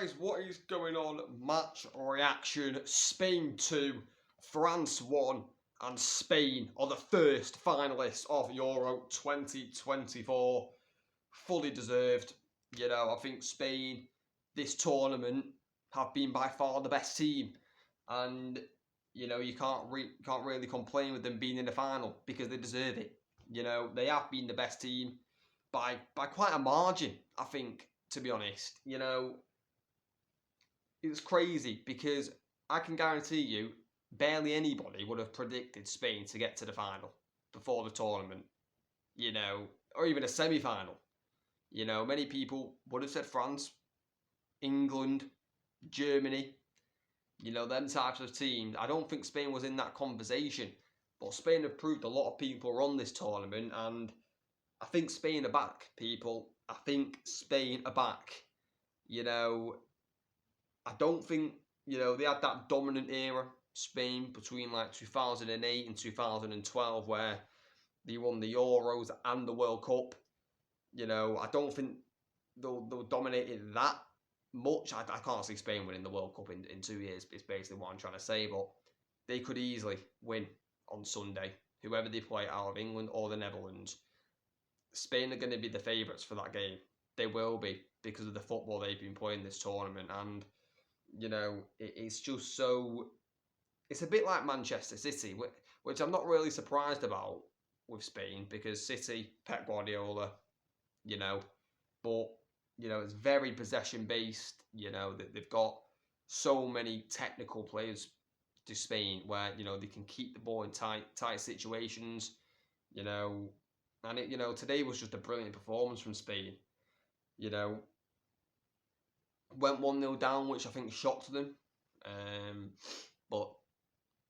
guys, what is going on? Match reaction. Spain 2, France 1, and Spain are the first finalists of Euro 2024. Fully deserved. You know, I think Spain, this tournament, have been by far the best team. And, you know, you can't really complain with them being in the final because they deserve it. You know, they have been the best team by quite a margin, I think, to be honest. You know, it's crazy because I can guarantee you barely anybody would have predicted Spain to get to the final before the tournament, you know, or even a semi-final. You know, many people would have said France, England, Germany, you know, them types of teams. I don't think Spain was in that conversation, but Spain have proved a lot of people wrong this tournament, and I think Spain are back, people. I think Spain are back. You know, I don't think, you know, they had that dominant era, Spain, between like 2008 and 2012, where they won the Euros and the World Cup. You know, I don't think they'll dominate it that much. I can't see Spain winning the World Cup in 2 years, is basically what I'm trying to say. But they could easily win on Sunday, whoever they play out of England or the Netherlands. Spain are going to be the favourites for that game. They will be, because of the football they've been playing this tournament. And, you know, it's just so... It's a bit like Manchester City, which I'm not really surprised about with Spain, because City, Pep Guardiola, you know, but, you know, it's very possession-based. You know, they've got so many technical players to Spain where, you know, they can keep the ball in tight situations, you know. And, you know, today was just a brilliant performance from Spain. You know, went 1-0 down, which I think shocked them. But,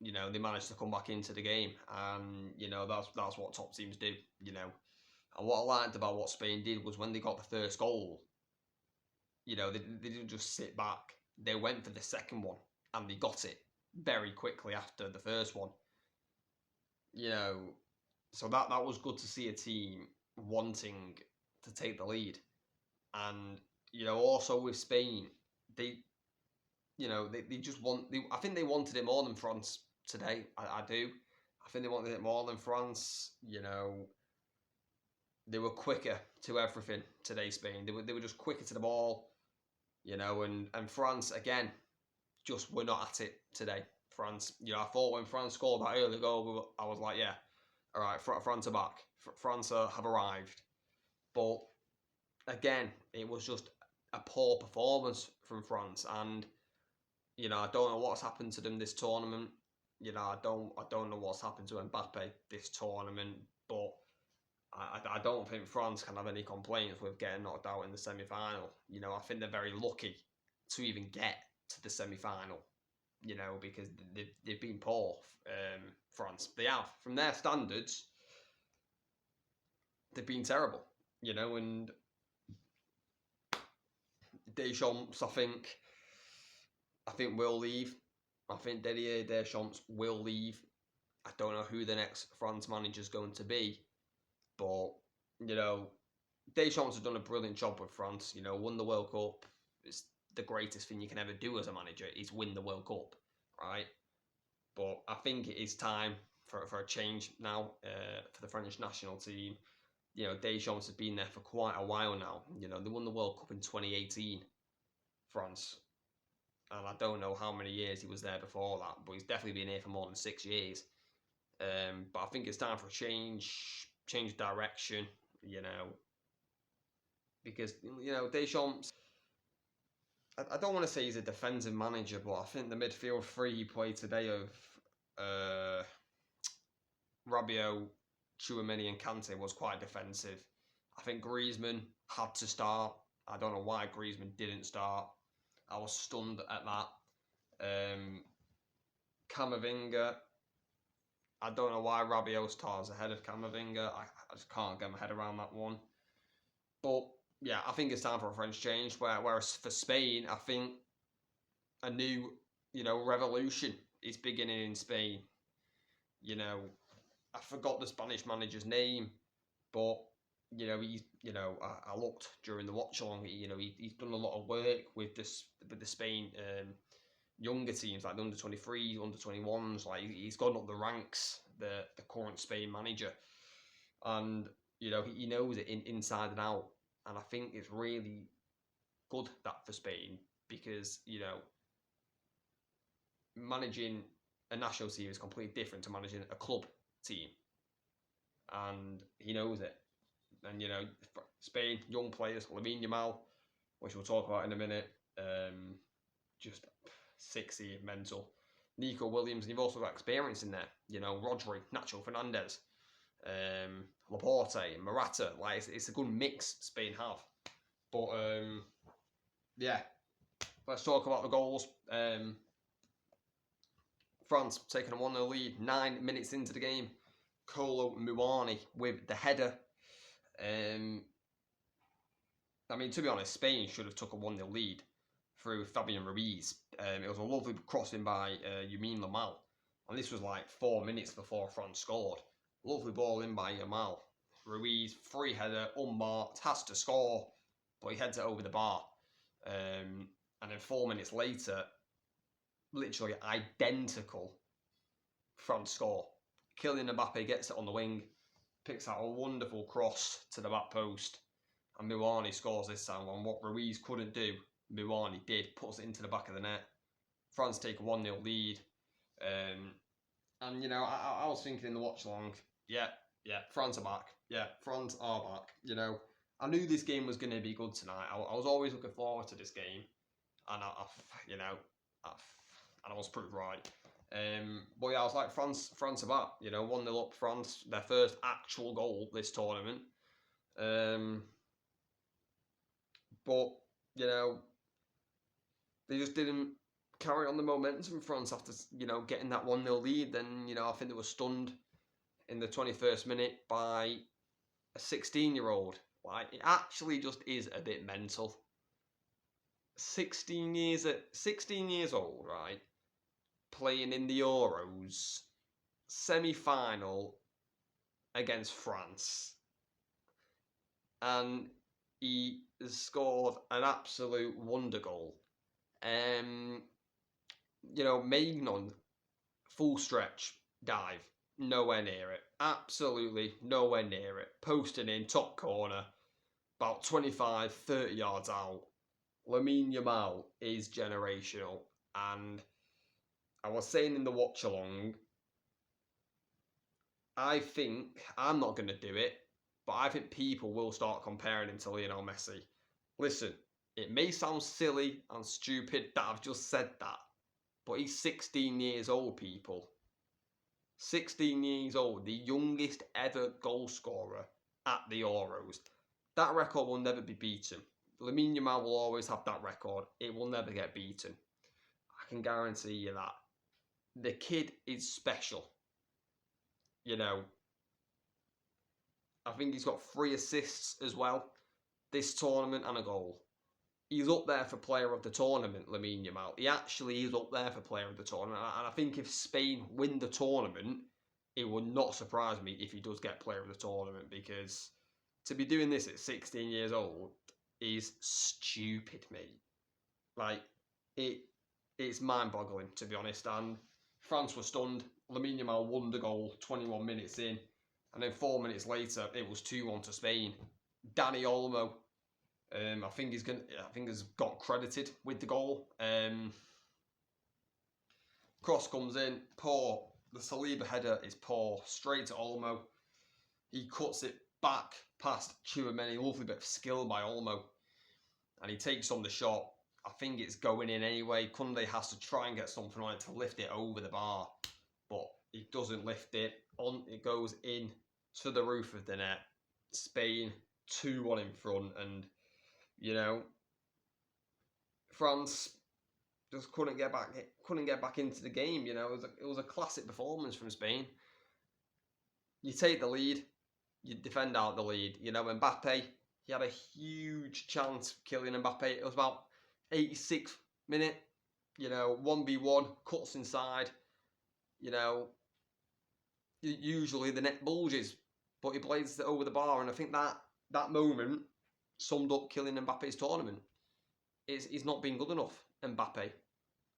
you know, they managed to come back into the game. And, you know, that's what top teams do, you know. And what I liked about what Spain did was when they got the first goal, you know, they didn't just sit back. They went for the second one, and they got it very quickly after the first one. You know, so that was good to see a team wanting to take the lead. And, you know, also with Spain, they just I think they wanted it more than France today. I do. I think they wanted it more than France. You know, they were quicker to everything today, Spain. They were just quicker to the ball, you know, and France, again, just were not at it today. France, you know, I thought when France scored that early goal, I was like, yeah, all right, France are back. France have arrived. But, again, it was just a poor performance from France. And, you know, I don't know what's happened to them this tournament. You know, I don't know what's happened to Mbappe this tournament, but I don't think France can have any complaints with getting knocked out in the semi-final. You know, I think they're very lucky to even get to the semi-final, you know, because they've been poor, France. They have. From their standards, they've been terrible, you know, and Deschamps, I think will leave. I think Didier Deschamps will leave. I don't know who the next France manager is going to be, but, you know, Deschamps has done a brilliant job with France. You know, won the World Cup. It's the greatest thing you can ever do as a manager is win the World Cup, right? But I think it is time for a change now for the French national team. You know, Deschamps has been there for quite a while now. You know, they won the World Cup in 2018, France. And I don't know how many years he was there before that, but he's definitely been here for more than 6 years. But I think it's time for a change direction, you know. Because, you know, Deschamps, I don't want to say he's a defensive manager, but I think the midfield three he played today of Rabiot, Tchouaméni and Kante was quite defensive. I think Griezmann had to start. I don't know why Griezmann didn't start. I was stunned at that. Camavinga, I don't know why Rabiot starts ahead of Camavinga. I just can't get my head around that one. But, yeah, I think it's time for a French change. Whereas for Spain, I think a new, you know, revolution is beginning in Spain. You know, I forgot the Spanish manager's name, but, you know, I looked during the watch along. You know, he's done a lot of work with the the Spain younger teams, like the under-23s, under-21s. Like he's gone up the ranks, the current Spain manager, and he knows it inside and out. And I think it's really good that for Spain, because managing a national team is completely different to managing a club team, and he knows it. And Spain young players, Lamine Yamal, which we'll talk about in a minute, just 60 mental. Nico Williams, and you've also got experience in there. Rodri, Nacho Fernandez, Laporte, Morata. Like it's a good mix Spain have. But yeah, let's talk about the goals. France taking a 1-0 lead 9 minutes into the game. Kolo Muani with the header. I mean, to be honest, Spain should have took a 1-0 lead through Fabian Ruiz. It was a lovely crossing by Yamal. And this was like 4 minutes before France scored. Lovely ball in by Yamal. Ruiz, free header, unmarked, has to score, but he heads it over the bar. And then 4 minutes later, literally identical France score. Kylian Mbappe gets it on the wing, picks out a wonderful cross to the back post, and Muani scores this time. And what Ruiz couldn't do, Muani did, puts it into the back of the net. France take a 1-0 lead. And I was thinking in the watch along, yeah, France are back. Yeah, France are back. I knew this game was going to be good tonight. I was always looking forward to this game, and I was proved right. But yeah, I was like, France are back. 1-0 up, France, their first actual goal this tournament. But they just didn't carry on the momentum. France after getting that 1-0 lead. Then I think they were stunned in the 21st minute by a 16-year-old. Like, it actually just is a bit mental. 16 years old, right? Playing in the Euros semi-final against France, and he has scored an absolute wonder goal. Maignan, full stretch dive, nowhere near it. Absolutely nowhere near it. Posting in, top corner, about 25, 30 yards out. Lamine Yamal is generational, and I was saying in the watch along, I think, I'm not going to do it, but I think people will start comparing him to Lionel Messi. Listen, it may sound silly and stupid that I've just said that, but he's 16 years old, people. 16 years old, the youngest ever goal scorer at the Euros. That record will never be beaten. Lamine Yamal will always have that record. It will never get beaten. I can guarantee you that. The kid is special. I think he's got 3 assists as well this tournament and a goal. He's up there for player of the tournament, Lamine Yamal. He actually is up there for player of the tournament. And I think if Spain win the tournament, it would not surprise me if he does get player of the tournament, because to be doing this at 16 years old is stupid, mate. Like, it's mind-boggling, to be honest. And France were stunned. Lamine Yamal won the goal 21 minutes in. And then 4 minutes later, it was 2-1 to Spain. Dani Olmo, I think he's got credited with the goal. Cross comes in, poor. The Saliba header is poor, straight to Olmo. He cuts it back past Tchouameni. Lovely bit of skill by Olmo, and he takes on the shot. I think it's going in anyway. Koundé has to try and get something on it to lift it over the bar, but he doesn't lift it. It goes in to the roof of the net. Spain 2-1 in front, and France just couldn't get back into the game. It was a classic performance from Spain. You take the lead, you defend out the lead. Mbappe, he had a huge chance, Kylian Mbappe. It was about 86th minute. 1v1, cuts inside. Usually the net bulges, but he blazes it over the bar, and I think that moment summed up Kylian Mbappe's tournament. he's not been good enough, Mbappe.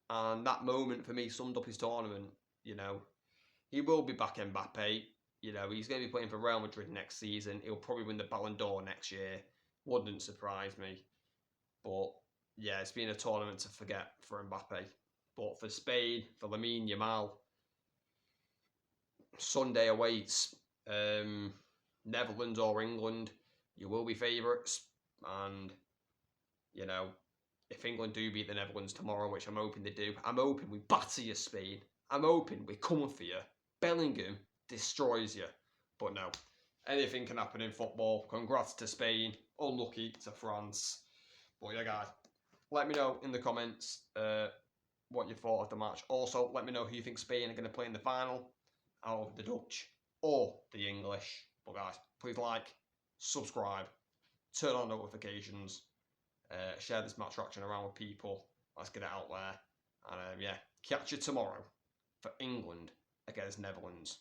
And that moment for me summed up his tournament. You know, he will be back, Mbappe. You know, he's going to be playing for Real Madrid next season. He'll probably win the Ballon d'Or next year. Wouldn't surprise me. But yeah, it's been a tournament to forget for Mbappe. But for Spain, for Lamine Yamal, Sunday awaits Netherlands or England. You will be favourites. And, you know, if England do beat the Netherlands tomorrow, which I'm hoping they do, I'm hoping we batter you, Spain. I'm hoping we're coming for you. Bellingham destroys you. But no, anything can happen in football. Congrats to Spain. Unlucky to France. But yeah, guys, let me know in the comments what you thought of the match. Also, let me know who you think Spain are going to play in the final, out of the Dutch or the English. But guys, please like, subscribe, turn on notifications, share this match reaction around with people. Let's get it out there. And yeah, catch you tomorrow for England against Netherlands.